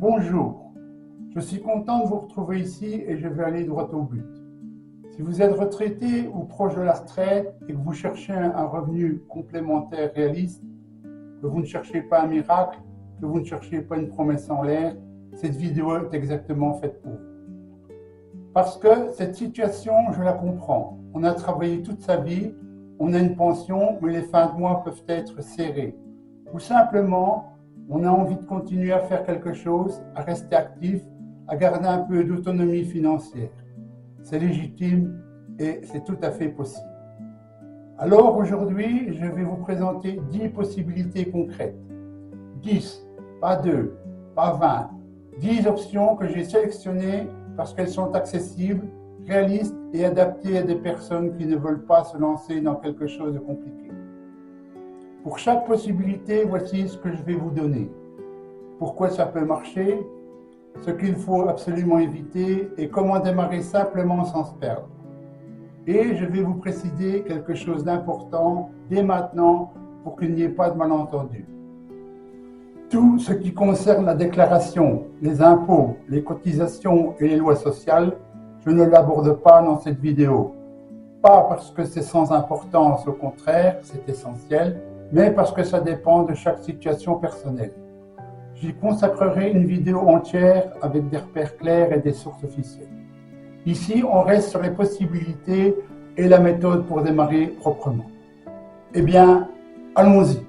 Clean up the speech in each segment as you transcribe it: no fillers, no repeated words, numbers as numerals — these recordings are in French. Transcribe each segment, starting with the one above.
Bonjour, je suis content de vous retrouver ici et je vais aller droit au but. Si vous êtes retraité ou proche de la retraite et que vous cherchez un revenu complémentaire réaliste, que vous ne cherchez pas un miracle, que vous ne cherchez pas une promesse en l'air, cette vidéo est exactement faite pour vous. Parce que cette situation, je la comprends. On a travaillé toute sa vie, on a une pension, mais les fins de mois peuvent être serrées. Ou simplement, on a envie de continuer à faire quelque chose, à rester actif, à garder un peu d'autonomie financière. C'est légitime et c'est tout à fait possible. Alors aujourd'hui, je vais vous présenter 10 possibilités concrètes. 10, pas 2, pas 20. 10 options que j'ai sélectionnées parce qu'elles sont accessibles, réalistes et adaptées à des personnes qui ne veulent pas se lancer dans quelque chose de compliqué. Pour chaque possibilité, voici ce que je vais vous donner. Pourquoi ça peut marcher, ce qu'il faut absolument éviter et comment démarrer simplement sans se perdre. Et je vais vous préciser quelque chose d'important dès maintenant pour qu'il n'y ait pas de malentendu. Tout ce qui concerne la déclaration, les impôts, les cotisations et les lois sociales, je ne l'aborde pas dans cette vidéo. Pas parce que c'est sans importance, au contraire, c'est essentiel, mais parce que ça dépend de chaque situation personnelle. J'y consacrerai une vidéo entière avec des repères clairs et des sources officielles. Ici, on reste sur les possibilités et la méthode pour démarrer proprement. Eh bien, allons-y.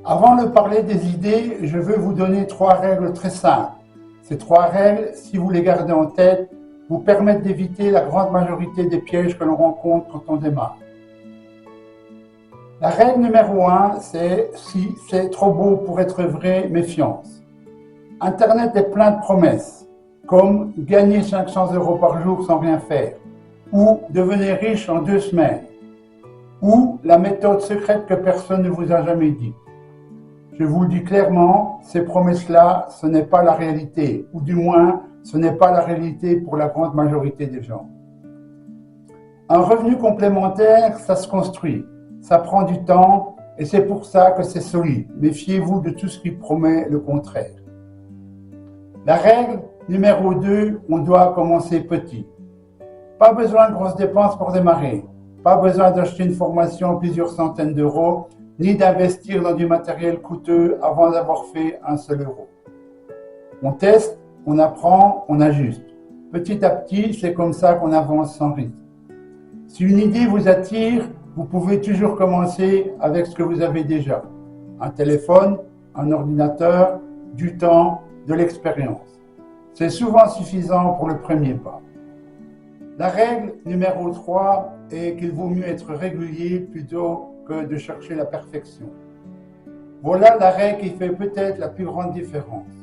Avant de parler des idées, je veux vous donner 3 règles très simples. Ces 3 règles, si vous les gardez en tête, vous permettent d'éviter la grande majorité des pièges que l'on rencontre quand on démarre. La règle numéro 1, c'est si c'est trop beau pour être vrai, méfiance. Internet est plein de promesses, comme gagner 500 € par jour sans rien faire, ou devenir riche en 2 semaines, ou la méthode secrète que personne ne vous a jamais dit. Je vous le dis clairement, ces promesses-là, ce n'est pas la réalité, ou du moins, ce n'est pas la réalité pour la grande majorité des gens. Un revenu complémentaire, ça se construit. Ça prend du temps et c'est pour ça que c'est solide. Méfiez-vous de tout ce qui promet le contraire. La règle numéro 2, on doit commencer petit. Pas besoin de grosses dépenses pour démarrer. Pas besoin d'acheter une formation à plusieurs centaines d'euros, ni d'investir dans du matériel coûteux avant d'avoir fait un seul euro. On teste, on apprend, on ajuste. Petit à petit, c'est comme ça qu'on avance sans risque. Si une idée vous attire, vous pouvez toujours commencer avec ce que vous avez déjà. Un téléphone, un ordinateur, du temps, de l'expérience. C'est souvent suffisant pour le premier pas. La règle numéro 3 est qu'il vaut mieux être régulier plutôt que de chercher la perfection. Voilà la règle qui fait peut-être la plus grande différence.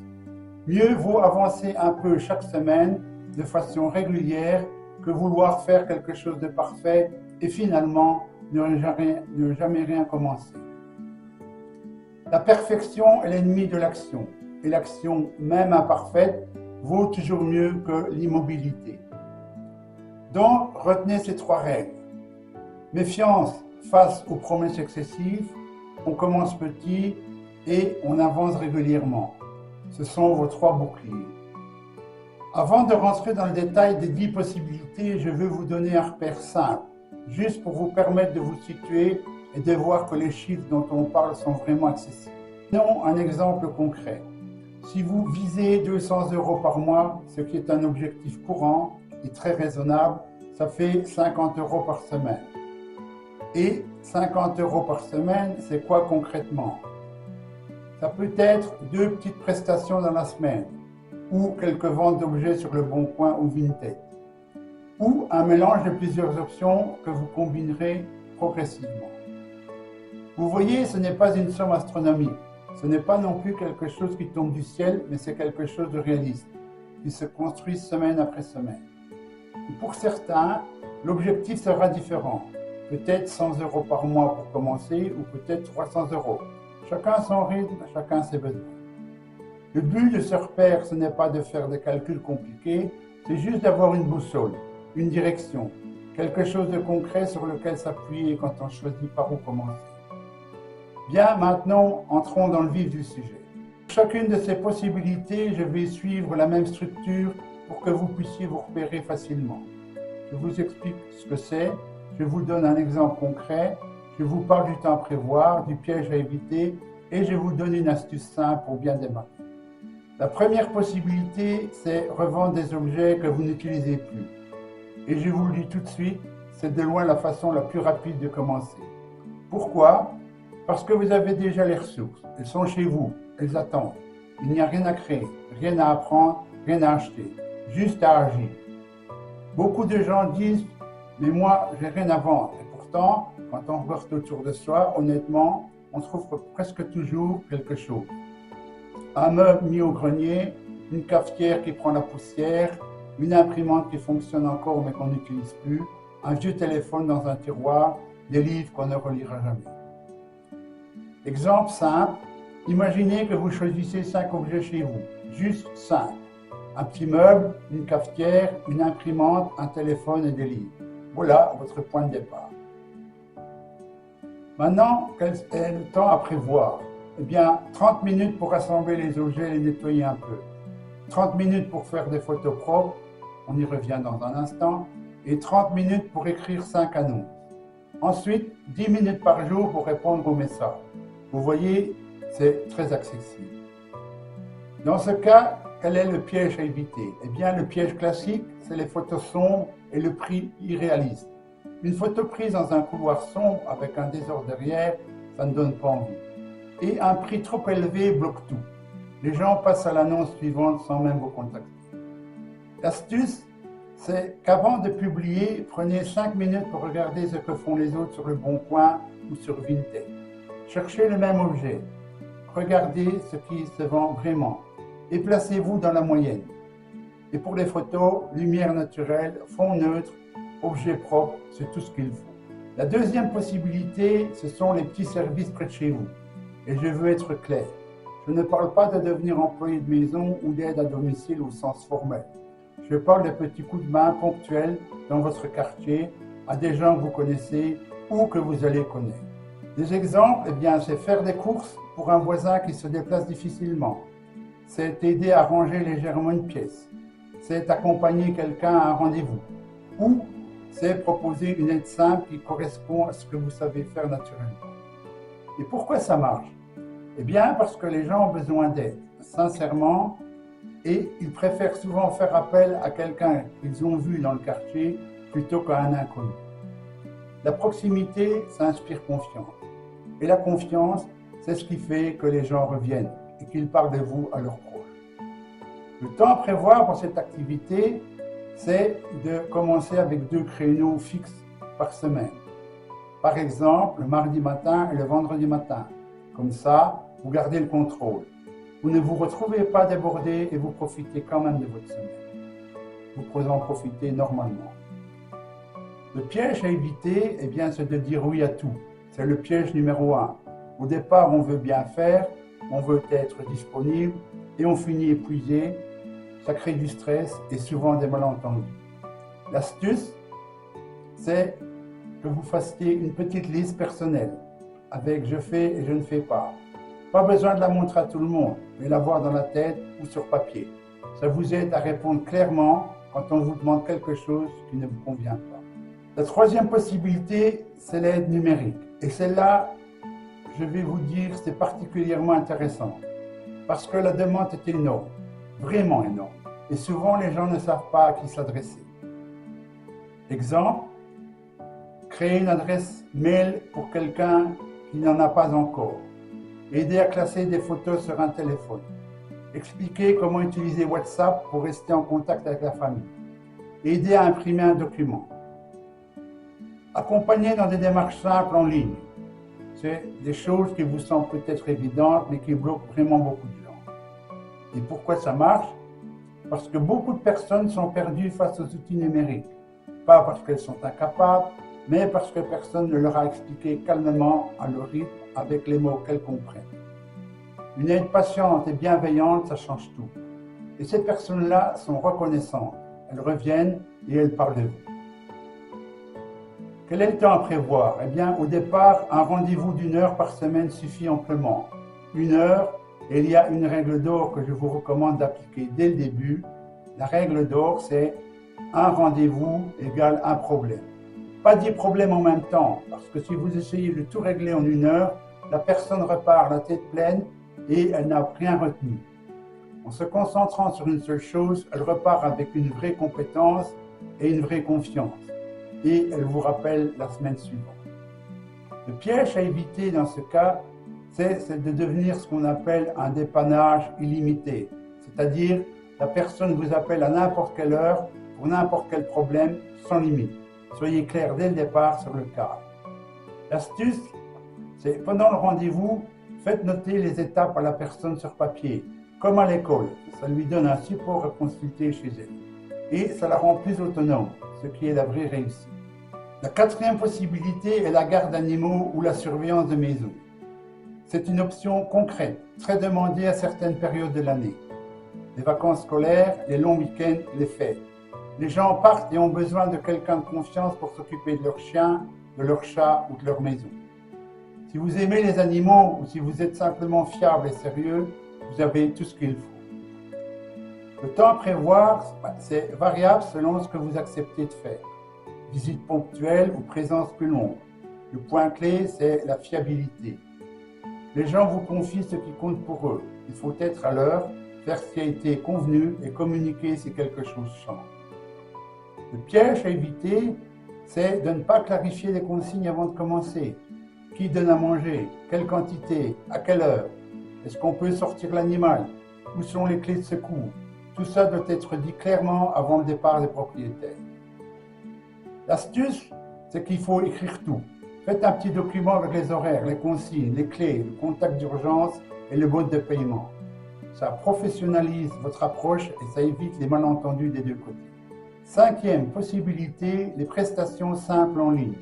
Mieux vaut avancer un peu chaque semaine de façon régulière que vouloir faire quelque chose de parfait et finalement ne jamais rien commencer. La perfection est l'ennemi de l'action, et l'action, même imparfaite, vaut toujours mieux que l'immobilité. Donc, retenez ces 3 règles. Méfiance face aux promesses excessives, on commence petit et on avance régulièrement. Ce sont vos 3 boucliers. Avant de rentrer dans le détail des 10 possibilités, je veux vous donner un repère simple, juste pour vous permettre de vous situer et de voir que les chiffres dont on parle sont vraiment accessibles. Prenons un exemple concret. Si vous visez 200 € par mois, ce qui est un objectif courant et très raisonnable, ça fait 50 € par semaine. Et 50 € par semaine, c'est quoi concrètement? Ça peut être 2 petites prestations dans la semaine, ou quelques ventes d'objets sur le Bon Coin ou Vinted, ou un mélange de plusieurs options que vous combinerez progressivement. Vous voyez, ce n'est pas une somme astronomique, ce n'est pas non plus quelque chose qui tombe du ciel, mais c'est quelque chose de réaliste, qui se construit semaine après semaine. Et pour certains, l'objectif sera différent, peut-être 100 € par mois pour commencer, ou peut-être 300 €. Chacun son rythme, chacun ses besoins. Le but de ce repère, ce n'est pas de faire des calculs compliqués, c'est juste d'avoir une boussole, une direction, quelque chose de concret sur lequel s'appuyer quand on choisit par où commencer. Bien, maintenant, entrons dans le vif du sujet. chacune de ces possibilités, je vais suivre la même structure pour que vous puissiez vous repérer facilement. Je vous explique ce que c'est, je vous donne un exemple concret, je vous parle du temps à prévoir, du piège à éviter et je vous donne une astuce simple pour bien démarrer. La première possibilité, c'est revendre des objets que vous n'utilisez plus. Et je vous le dis tout de suite, c'est de loin la façon la plus rapide de commencer. Pourquoi? Parce que vous avez déjà les ressources, elles sont chez vous, elles attendent. Il n'y a rien à créer, rien à apprendre, rien à acheter, juste à agir. Beaucoup de gens disent « mais moi, j'ai rien à vendre ». Et pourtant, quand on regarde autour de soi, honnêtement, on trouve presque toujours quelque chose. Un meuble mis au grenier, une cafetière qui prend la poussière, une imprimante qui fonctionne encore mais qu'on n'utilise plus, un vieux téléphone dans un tiroir, des livres qu'on ne relira jamais. Exemple simple, imaginez que vous choisissez 5 objets chez vous, juste 5. Un petit meuble, une cafetière, une imprimante, un téléphone et des livres. Voilà votre point de départ. Maintenant, quel est le temps à prévoir? Eh bien, 30 minutes pour rassembler les objets et les nettoyer un peu. 30 minutes pour faire des photos propres, on y revient dans un instant, et 30 minutes pour écrire 5 annonces. Ensuite, 10 minutes par jour pour répondre aux messages. Vous voyez, c'est très accessible. Dans ce cas, quel est le piège à éviter? Eh bien, le piège classique, c'est les photos sombres et le prix irréaliste. Une photo prise dans un couloir sombre avec un désordre derrière, ça ne donne pas envie. Et un prix trop élevé bloque tout. Les gens passent à l'annonce suivante sans même vous contacter. L'astuce, c'est qu'avant de publier, prenez 5 minutes pour regarder ce que font les autres sur Le Bon Coin ou sur Vinted. Cherchez le même objet. Regardez ce qui se vend vraiment et placez-vous dans la moyenne. Et pour les photos, lumière naturelle, fond neutre, objet propre, c'est tout ce qu'il faut. La deuxième possibilité, ce sont les petits services près de chez vous. Et je veux être clair, je ne parle pas de devenir employé de maison ou d'aide à domicile au sens formel. Je parle de petits coups de main ponctuels dans votre quartier, à des gens que vous connaissez ou que vous allez connaître. Des exemples, eh bien, c'est faire des courses pour un voisin qui se déplace difficilement. C'est aider à ranger légèrement une pièce. C'est accompagner quelqu'un à un rendez-vous. Ou c'est proposer une aide simple qui correspond à ce que vous savez faire naturellement. Et pourquoi ça marche? Eh bien, parce que les gens ont besoin d'aide, sincèrement, et ils préfèrent souvent faire appel à quelqu'un qu'ils ont vu dans le quartier plutôt qu'à un inconnu. La proximité, ça inspire confiance. Et la confiance, c'est ce qui fait que les gens reviennent et qu'ils parlent de vous à leurs proches. Le temps à prévoir pour cette activité, c'est de commencer avec 2 créneaux fixes par semaine. Par exemple, le mardi matin et le vendredi matin. Comme ça, vous gardez le contrôle. Vous ne vous retrouvez pas débordé et vous profitez quand même de votre semaine. Vous pouvez en profiter normalement. Le piège à éviter, eh bien, c'est de dire oui à tout. C'est le piège numéro 1. Au départ, on veut bien faire, on veut être disponible et on finit épuisé. Ça crée du stress et souvent des malentendus. L'astuce, c'est que vous fassiez une petite liste personnelle avec je fais et je ne fais pas. Pas besoin de la montrer à tout le monde, mais l'avoir dans la tête ou sur papier. Ça vous aide à répondre clairement quand on vous demande quelque chose qui ne vous convient pas. La troisième possibilité, c'est l'aide numérique. Et celle-là, je vais vous dire, c'est particulièrement intéressant parce que la demande est énorme, vraiment énorme. Et souvent, les gens ne savent pas à qui s'adresser. Exemple, créer une adresse mail pour quelqu'un qui n'en a pas encore. Aider à classer des photos sur un téléphone. Expliquer comment utiliser WhatsApp pour rester en contact avec la famille. Aider à imprimer un document. Accompagner dans des démarches simples en ligne. C'est des choses qui vous semblent peut-être évidentes, mais qui bloquent vraiment beaucoup de gens. Et pourquoi ça marche? Parce que beaucoup de personnes sont perdues face aux outils numériques. Pas parce qu'elles sont incapables, mais parce que personne ne leur a expliqué calmement à leur rythme avec les mots qu'elles comprennent. Une aide patiente et bienveillante, ça change tout. Et ces personnes-là sont reconnaissantes. Elles reviennent et elles parlent de vous. Quel est le temps à prévoir? Eh bien, au départ, un rendez-vous d'1 heure par semaine suffit amplement. 1 heure, Et il y a une règle d'or que je vous recommande d'appliquer dès le début. La règle d'or, c'est un rendez-vous égale un problème. Pas 10 problèmes en même temps, parce que si vous essayez de tout régler en 1 heure, la personne repart la tête pleine et elle n'a rien retenu. En se concentrant sur une seule chose, elle repart avec une vraie compétence et une vraie confiance. Et elle vous rappelle la semaine suivante. Le piège à éviter dans ce cas, c'est de devenir ce qu'on appelle un dépannage illimité. C'est-à-dire, la personne vous appelle à n'importe quelle heure, pour n'importe quel problème, sans limite. Soyez clair dès le départ sur le cas. L'astuce, c'est pendant le rendez-vous, faites noter les étapes à la personne sur papier, comme à l'école. Ça lui donne un support à consulter chez elle. Et ça la rend plus autonome, ce qui est la vraie réussite. La quatrième possibilité est la garde d'animaux ou la surveillance de maison. C'est une option concrète, très demandée à certaines périodes de l'année. Les vacances scolaires, les longs week-ends, les fêtes. Les gens partent et ont besoin de quelqu'un de confiance pour s'occuper de leur chien, de leur chat ou de leur maison. Si vous aimez les animaux ou si vous êtes simplement fiable et sérieux, vous avez tout ce qu'il faut. Le temps à prévoir, c'est variable selon ce que vous acceptez de faire. Visite ponctuelle ou présence plus longue. Le point clé, c'est la fiabilité. Les gens vous confient ce qui compte pour eux. Il faut être à l'heure, faire ce qui a été convenu et communiquer si quelque chose change. Le piège à éviter, c'est de ne pas clarifier les consignes avant de commencer. Qui donne à manger? Quelle quantité? À quelle heure? Est-ce qu'on peut sortir l'animal? Où sont les clés de secours? Tout ça doit être dit clairement avant le départ des propriétaires. L'astuce, c'est qu'il faut écrire tout. Faites un petit document avec les horaires, les consignes, les clés, le contact d'urgence et le mode de paiement. Ça professionnalise votre approche et ça évite les malentendus des deux côtés. Cinquième possibilité, les prestations simples en ligne.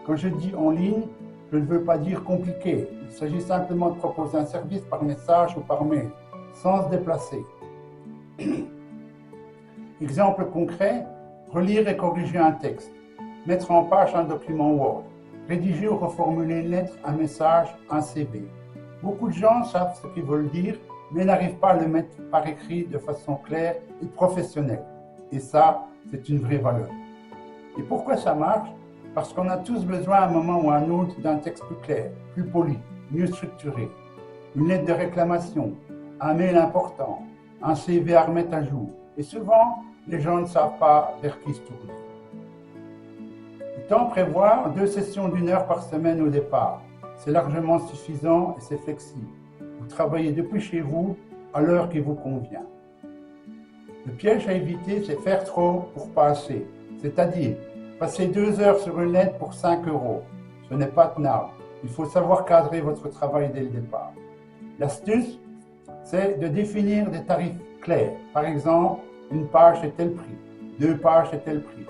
Quand je dis en ligne, je ne veux pas dire compliqué. Il s'agit simplement de proposer un service par message ou par mail, sans se déplacer. Exemple concret, relire et corriger un texte, mettre en page un document Word, rédiger ou reformuler une lettre, un message, un CV. Beaucoup de gens savent ce qu'ils veulent dire, mais n'arrivent pas à le mettre par écrit de façon claire et professionnelle. Et ça, c'est une vraie valeur. Et pourquoi ça marche? Parce qu'on a tous besoin à un moment ou à un autre d'un texte plus clair, plus poli, mieux structuré. Une lettre de réclamation, un mail important, un CV à remettre à jour. Et souvent, les gens ne savent pas vers qui se tourner. Le temps à prévoir 2 sessions d'1 heure par semaine au départ. C'est largement suffisant et c'est flexible. Vous travaillez depuis chez vous à l'heure qui vous convient. Le piège à éviter, c'est faire trop pour pas assez. C'est-à-dire, passer 2 heures sur une lettre pour 5 €. Ce n'est pas tenable. Il faut savoir cadrer votre travail dès le départ. L'astuce, c'est de définir des tarifs clairs. Par exemple, une page est tel prix, 2 pages est tel prix,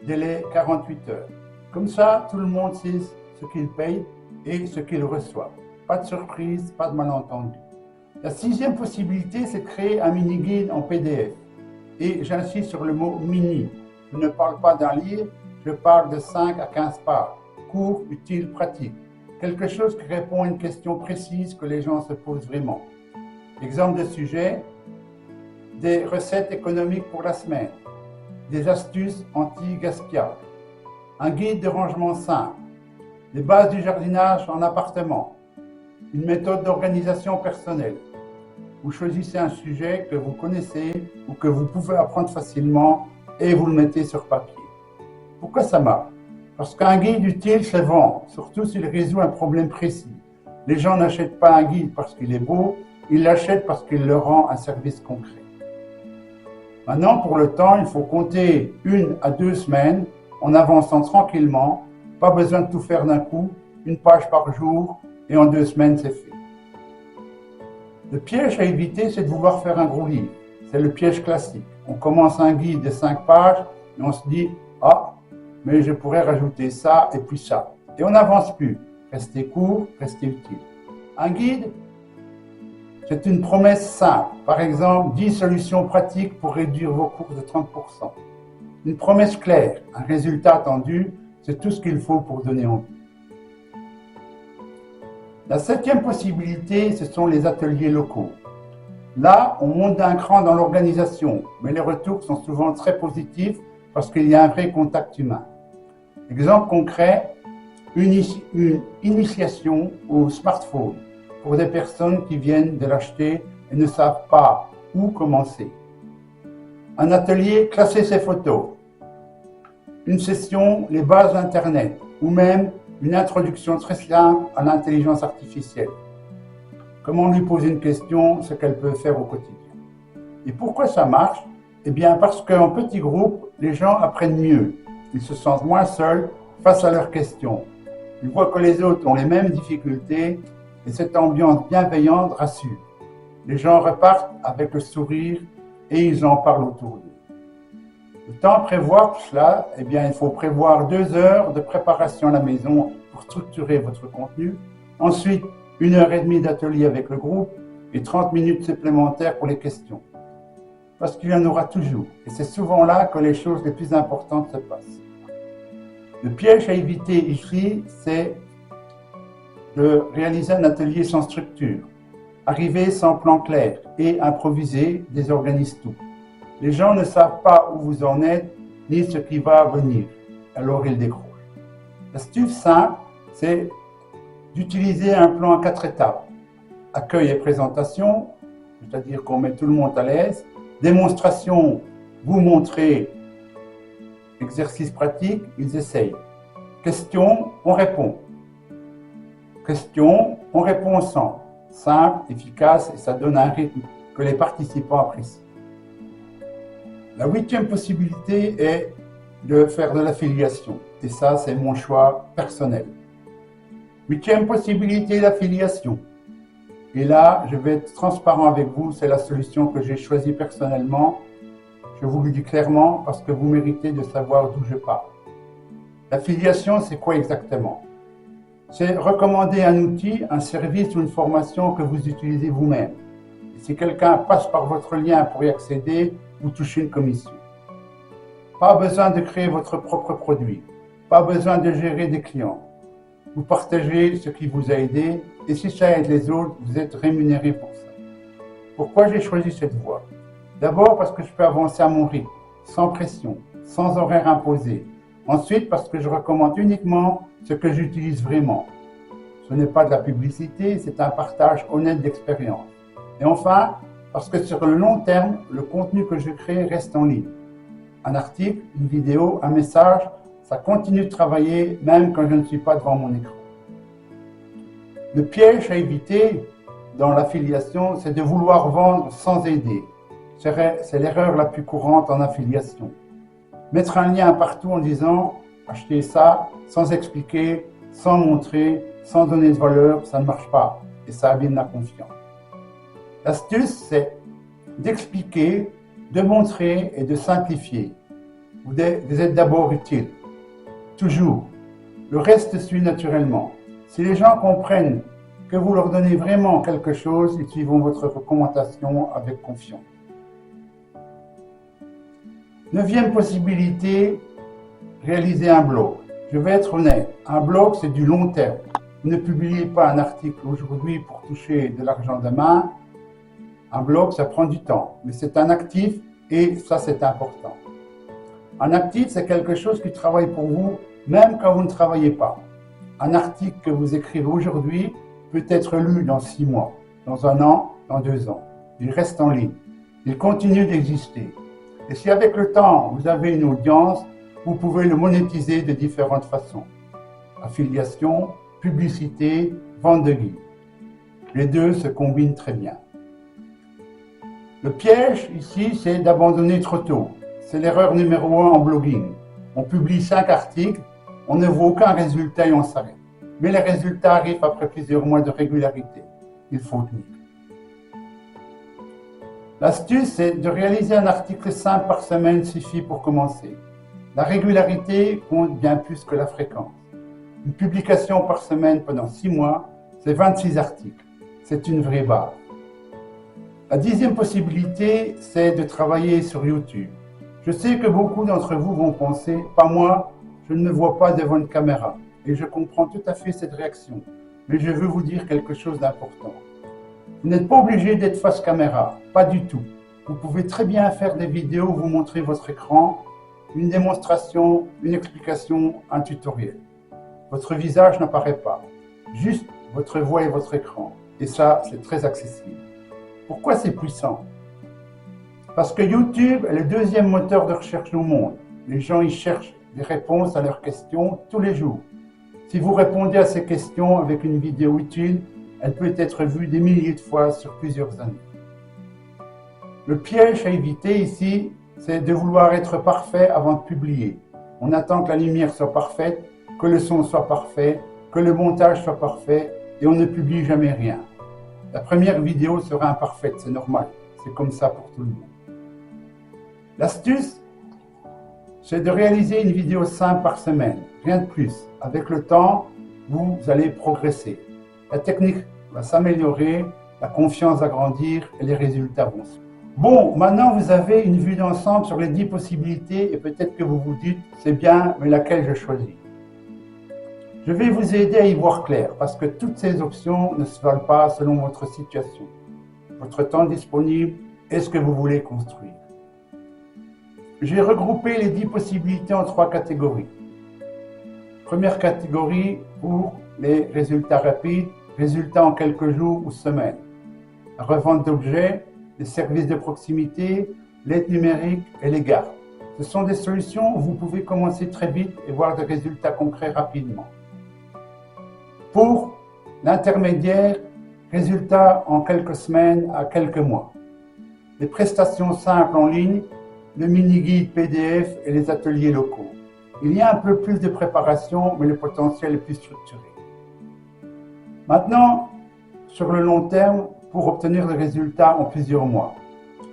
délai 48 heures. Comme ça, tout le monde sait ce qu'il paye et ce qu'il reçoit. Pas de surprise, pas de malentendu. La 6e possibilité, c'est de créer un mini-guide en PDF. Et j'insiste sur le mot mini. Je ne parle pas d'un livre, je parle de 5 à 15 pages. Court, utile, pratique. Quelque chose qui répond à une question précise que les gens se posent vraiment. Exemple de sujet, des recettes économiques pour la semaine, des astuces anti-gaspillage, un guide de rangement simple, les bases du jardinage en appartement, une méthode d'organisation personnelle. Vous choisissez un sujet que vous connaissez ou que vous pouvez apprendre facilement et vous le mettez sur papier. Pourquoi ça marche? Parce qu'un guide utile se vend, surtout s'il résout un problème précis. Les gens n'achètent pas un guide parce qu'il est beau, ils l'achètent parce qu'il leur rend un service concret. Maintenant, pour le temps, il faut compter 1 à 2 semaines en avançant tranquillement. Pas besoin de tout faire d'un coup, 1 page par jour et en 2 semaines, c'est fait. Le piège à éviter, c'est de vouloir faire un gros livre. C'est le piège classique. On commence un guide de 5 pages et on se dit « Ah, mais je pourrais rajouter ça et puis ça ». Et on n'avance plus. Restez court, restez utile. Un guide, c'est une promesse simple. Par exemple, 10 solutions pratiques pour réduire vos coûts de 30%. Une promesse claire, un résultat attendu, c'est tout ce qu'il faut pour donner envie. La septième possibilité, ce sont les ateliers locaux. Là, on monte d'un cran dans l'organisation, mais les retours sont souvent très positifs parce qu'il y a un vrai contact humain. Exemple concret, une initiation au smartphone pour des personnes qui viennent de l'acheter et ne savent pas où commencer. Un atelier classer ses photos. Une session les bases d'Internet ou même une introduction très simple à l'intelligence artificielle. Comment lui poser une question, ce qu'elle peut faire au quotidien. Et pourquoi ça marche? Eh bien parce qu'en petit groupe, les gens apprennent mieux. Ils se sentent moins seuls face à leurs questions. Ils voient que les autres ont les mêmes difficultés et cette ambiance bienveillante rassure. Les gens repartent avec le sourire et ils en parlent autour d'eux. Le temps prévoir pour cela, eh bien, il faut prévoir 2 heures de préparation à la maison pour structurer votre contenu. Ensuite, 1h30 d'atelier avec le groupe et 30 minutes supplémentaires pour les questions. Parce qu'il y en aura toujours. Et c'est souvent là que les choses les plus importantes se passent. Le piège à éviter ici, c'est de réaliser un atelier sans structure, arriver sans plan clair et improviser désorganise tout. Les gens ne savent pas où vous en êtes, ni ce qui va venir. Alors ils décrochent. L'astuce simple, c'est d'utiliser un plan à 4 étapes. Accueil et présentation, c'est-à-dire qu'on met tout le monde à l'aise. Démonstration, vous montrez. Exercice pratique, ils essayent. Question, on répond. Question, on répond ensemble. Simple, efficace, et ça donne un rythme que les participants apprécient. La 8e possibilité est de faire de l'affiliation. Et ça, c'est mon choix personnel. 8e possibilité, l'affiliation. Et là, je vais être transparent avec vous, c'est la solution que j'ai choisie personnellement. Je vous le dis clairement parce que vous méritez de savoir d'où je parle. L'affiliation, c'est quoi exactement? C'est recommander un outil, un service ou une formation que vous utilisez vous-même. Et si quelqu'un passe par votre lien pour y accéder, vous touchez une commission. Pas besoin de créer votre propre produit. Pas besoin de gérer des clients. Vous partagez ce qui vous a aidé et si ça aide les autres, vous êtes rémunéré pour ça. Pourquoi j'ai choisi cette voie? D'abord parce que je peux avancer à mon rythme, sans pression, sans horaire imposé. Ensuite parce que je recommande uniquement ce que j'utilise vraiment. Ce n'est pas de la publicité, c'est un partage honnête d'expérience. Et enfin, parce que sur le long terme, le contenu que je crée reste en ligne. Un article, une vidéo, un message, ça continue de travailler même quand je ne suis pas devant mon écran. Le piège à éviter dans l'affiliation, c'est de vouloir vendre sans aider. C'est l'erreur la plus courante en affiliation. Mettre un lien partout en disant « achetez ça » sans expliquer, sans montrer, sans donner de valeur, ça ne marche pas et ça abîme la confiance. L'astuce, c'est d'expliquer, de montrer et de simplifier. Vous êtes d'abord utile. Toujours. Le reste suit naturellement. Si les gens comprennent que vous leur donnez vraiment quelque chose, ils suivront votre recommandation avec confiance. 9e possibilité, réaliser un blog. Je vais être honnête, un blog c'est du long terme. Vous ne publiez pas un article aujourd'hui pour toucher de l'argent demain. Un blog, ça prend du temps, mais c'est un actif et ça c'est important. Un actif, c'est quelque chose qui travaille pour vous même quand vous ne travaillez pas. Un article que vous écrivez aujourd'hui peut être lu dans 6 mois, dans 1 an, dans 2 ans. Il reste en ligne. Il continue d'exister. Et si avec le temps, vous avez une audience, vous pouvez le monétiser de différentes façons. Affiliation, publicité, vente de guides. Les deux se combinent très bien. Le piège ici, c'est d'abandonner trop tôt. C'est l'erreur numéro 1 en blogging. On publie 5 articles, on ne voit aucun résultat et on s'arrête. Mais les résultats arrivent après plusieurs mois de régularité. Il faut tenir. L'astuce, c'est de réaliser un article simple par semaine suffit pour commencer. La régularité compte bien plus que la fréquence. Une publication par semaine pendant 6 mois, c'est 26 articles. C'est une vraie base. La 10e possibilité, c'est de travailler sur YouTube. Je sais que beaucoup d'entre vous vont penser, pas moi, je ne me vois pas devant une caméra. Et je comprends tout à fait cette réaction. mais je veux vous dire quelque chose d'important. Vous n'êtes pas obligé d'être face caméra, pas du tout. Vous pouvez très bien faire des vidéos où vous montrez votre écran, une démonstration, une explication, un tutoriel. Votre visage n'apparaît pas, juste votre voix et votre écran. Et ça, c'est très accessible. Pourquoi c'est puissant? Parce que YouTube est le deuxième moteur de recherche au monde. Les gens y cherchent des réponses à leurs questions tous les jours. Si vous répondez à ces questions avec une vidéo utile, elle peut être vue des milliers de fois sur plusieurs années. Le piège à éviter ici, c'est de vouloir être parfait avant de publier. On attend que la lumière soit parfaite, que le son soit parfait, que le montage soit parfait, et on ne publie jamais rien. La première vidéo sera imparfaite, c'est normal. C'est comme ça pour tout le monde. L'astuce, c'est de réaliser une vidéo simple par semaine, rien de plus. Avec le temps, vous allez progresser. La technique va s'améliorer, la confiance va grandir et les résultats vont suivre. Bon, maintenant vous avez une vue d'ensemble sur les 10 possibilités et peut-être que vous vous dites, c'est bien, mais laquelle je choisis? Je vais vous aider à y voir clair parce que toutes ces options ne se valent pas selon votre situation, votre temps disponible et ce que vous voulez construire. J'ai regroupé les 10 possibilités en 3 catégories. Première catégorie pour les résultats rapides, résultats en quelques jours ou semaines. La revente d'objets, les services de proximité, l'aide numérique et les gardes. Ce sont des solutions où vous pouvez commencer très vite et voir des résultats concrets rapidement. Pour l'intermédiaire, résultats en quelques semaines à quelques mois. Les prestations simples en ligne, le mini-guide PDF et les ateliers locaux. Il y a un peu plus de préparation, mais le potentiel est plus structuré. Maintenant, sur le long terme, pour obtenir des résultats en plusieurs mois.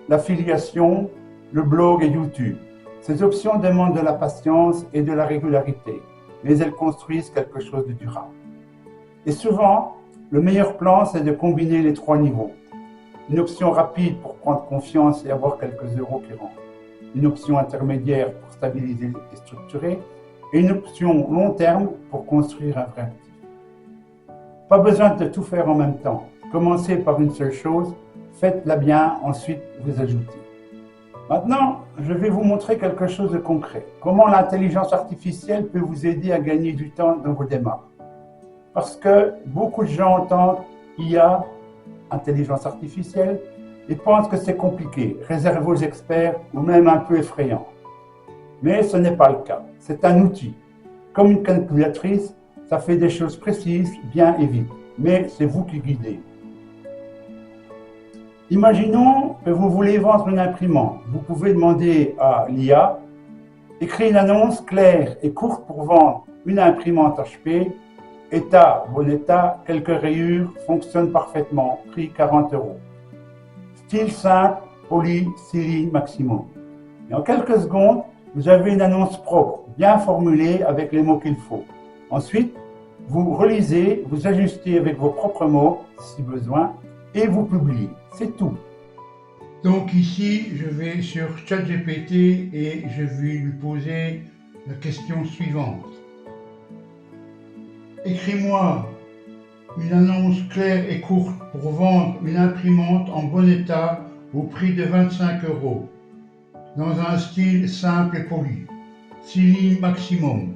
L'affiliation, le blog et YouTube. Ces options demandent de la patience et de la régularité, mais elles construisent quelque chose de durable. Et souvent, le meilleur plan, c'est de combiner les 3 niveaux. Une option rapide pour prendre confiance et avoir quelques euros qui rentrent. Une option intermédiaire pour stabiliser et structurer. Et une option long terme pour construire un vrai actif. Pas besoin de tout faire en même temps. Commencez par une seule chose, faites-la bien, ensuite vous ajoutez. Maintenant, je vais vous montrer quelque chose de concret. Comment l'intelligence artificielle peut vous aider à gagner du temps dans vos démarches. Parce que beaucoup de gens entendent IA, intelligence artificielle, et pensent que c'est compliqué, réservé aux experts ou même un peu effrayant. Mais ce n'est pas le cas. C'est un outil. Comme une calculatrice, ça fait des choses précises, bien et vite. Mais c'est vous qui guidez. Imaginons que vous voulez vendre une imprimante. Vous pouvez demander à l'IA, écrire une annonce claire et courte pour vendre une imprimante HP, état, bon état, quelques rayures, fonctionne parfaitement, prix 40 €. Style simple, poli, 6 lignes maximum. Et en quelques secondes, vous avez une annonce propre, bien formulée avec les mots qu'il faut. Ensuite, vous relisez, vous ajustez avec vos propres mots, si besoin, et vous publiez. C'est tout. Donc ici, je vais sur ChatGPT et je vais lui poser la question suivante. Écris-moi une annonce claire et courte pour vendre une imprimante en bon état au prix de 25 €, dans un style simple et poli, 6 lignes maximum.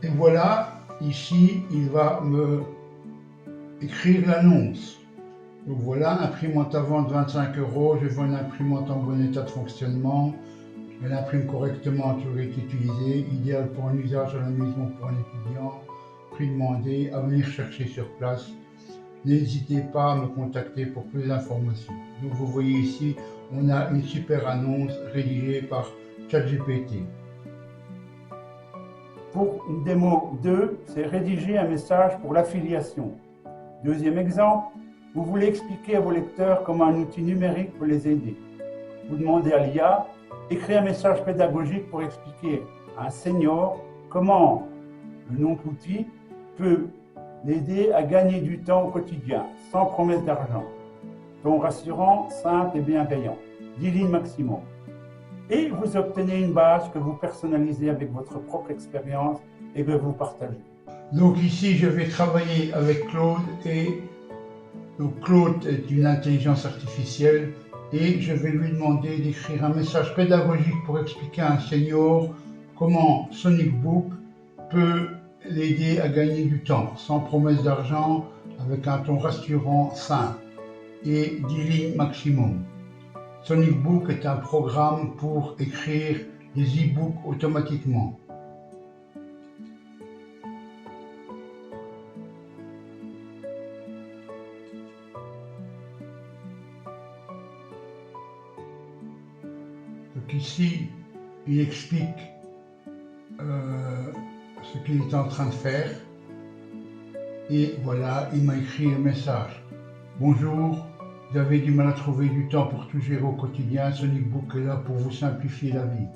Et voilà, ici, il va me écrire l'annonce. Donc voilà, imprimante à vendre 25 €, je vends une imprimante en bon état de fonctionnement, elle imprime correctement, toujours été utilisée, idéal pour un usage à la maison pour un étudiant, prix demandé, à venir chercher sur place. N'hésitez pas à me contacter pour plus d'informations. Donc vous voyez ici, on a une super annonce rédigée par ChatGPT. Pour une démo 2, c'est rédiger un message pour l'affiliation. Deuxième exemple, vous voulez expliquer à vos lecteurs comment un outil numérique peut les aider. Vous demandez à l'IA, écrire un message pédagogique pour expliquer à un senior comment le nom de l'outil peut l'aider à gagner du temps au quotidien, sans promesse d'argent. Ton rassurant, simple et bienveillant, 10 lignes maximum. Et vous obtenez une base que vous personnalisez avec votre propre expérience et de vous partager. Donc ici, je vais travailler avec Claude et donc Claude est une intelligence artificielle et je vais lui demander d'écrire un message pédagogique pour expliquer à un senior comment SonicBook peut l'aider à gagner du temps sans promesse d'argent, avec un ton rassurant, simple et 10 lignes maximum. SonicBook est un programme pour écrire des e-books automatiquement. Donc ici, il explique ce qu'il est en train de faire. Et voilà, il m'a écrit un message. Bonjour, vous avez du mal à trouver du temps pour tout gérer au quotidien. SonicBook est là pour vous simplifier la vie.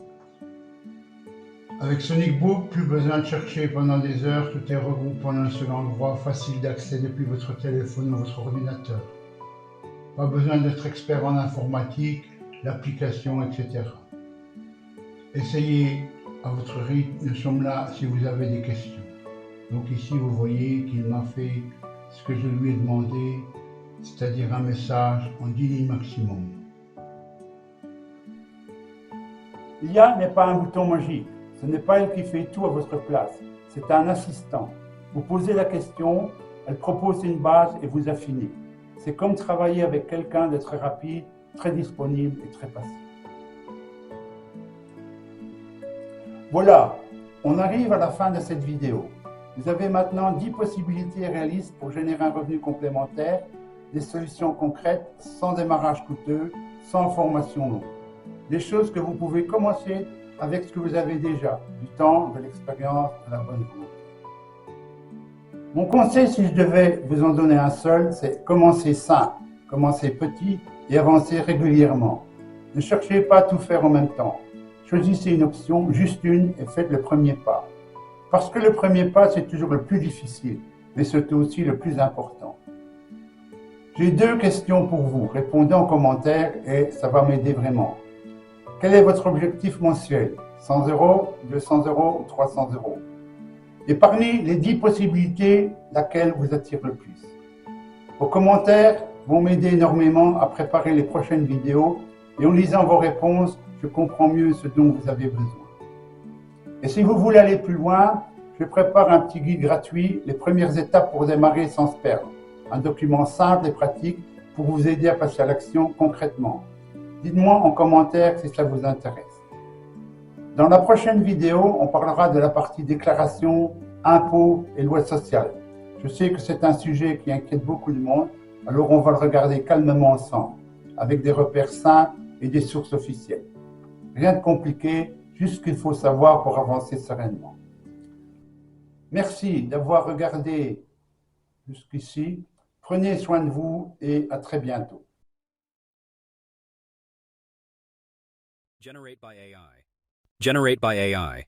Avec SonicBook, plus besoin de chercher pendant des heures, tout est regroupé en un seul endroit, facile d'accès depuis votre téléphone ou votre ordinateur. Pas besoin d'être expert en informatique, l'application, etc. Essayez à votre rythme, nous sommes là si vous avez des questions. Donc ici, vous voyez qu'il m'a fait ce que je lui ai demandé, c'est-à-dire un message en 10 lignes maximum. L'IA n'est pas un bouton magique. Ce n'est pas elle qui fait tout à votre place. C'est un assistant. Vous posez la question, elle propose une base et vous affinez. C'est comme travailler avec quelqu'un de très rapide, très disponible et très patient. Voilà, on arrive à la fin de cette vidéo. Vous avez maintenant 10 possibilités réalistes pour générer un revenu complémentaire, des solutions concrètes, sans démarrage coûteux, sans formation longue. Des choses que vous pouvez commencer avec ce que vous avez déjà, du temps, de l'expérience, de la bonne volonté. Mon conseil, si je devais vous en donner un seul, c'est commencer simple, commencer petit et avancer régulièrement. Ne cherchez pas à tout faire en même temps. Choisissez une option, juste une, et faites le premier pas. Parce que le premier pas, c'est toujours le plus difficile, mais c'est aussi le plus important. J'ai 2 questions pour vous. Répondez en commentaire et ça va m'aider vraiment. Quel est votre objectif mensuel? 100 €, 200 € ou 300 €? Et parmi les 10 possibilités, laquelle vous attire le plus? Vos commentaires vont m'aider énormément à préparer les prochaines vidéos et en lisant vos réponses, je comprends mieux ce dont vous avez besoin. Et si vous voulez aller plus loin, je prépare un petit guide gratuit, les premières étapes pour démarrer sans se perdre. Un document simple et pratique pour vous aider à passer à l'action concrètement. Dites-moi en commentaire si cela vous intéresse. Dans la prochaine vidéo, on parlera de la partie déclaration, impôts et lois sociales. Je sais que c'est un sujet qui inquiète beaucoup de monde, alors on va le regarder calmement ensemble, avec des repères simples et des sources officielles. Rien de compliqué, juste ce qu'il faut savoir pour avancer sereinement. Merci d'avoir regardé jusqu'ici. Prenez soin de vous et à très bientôt. Generate by AI. Generate by AI.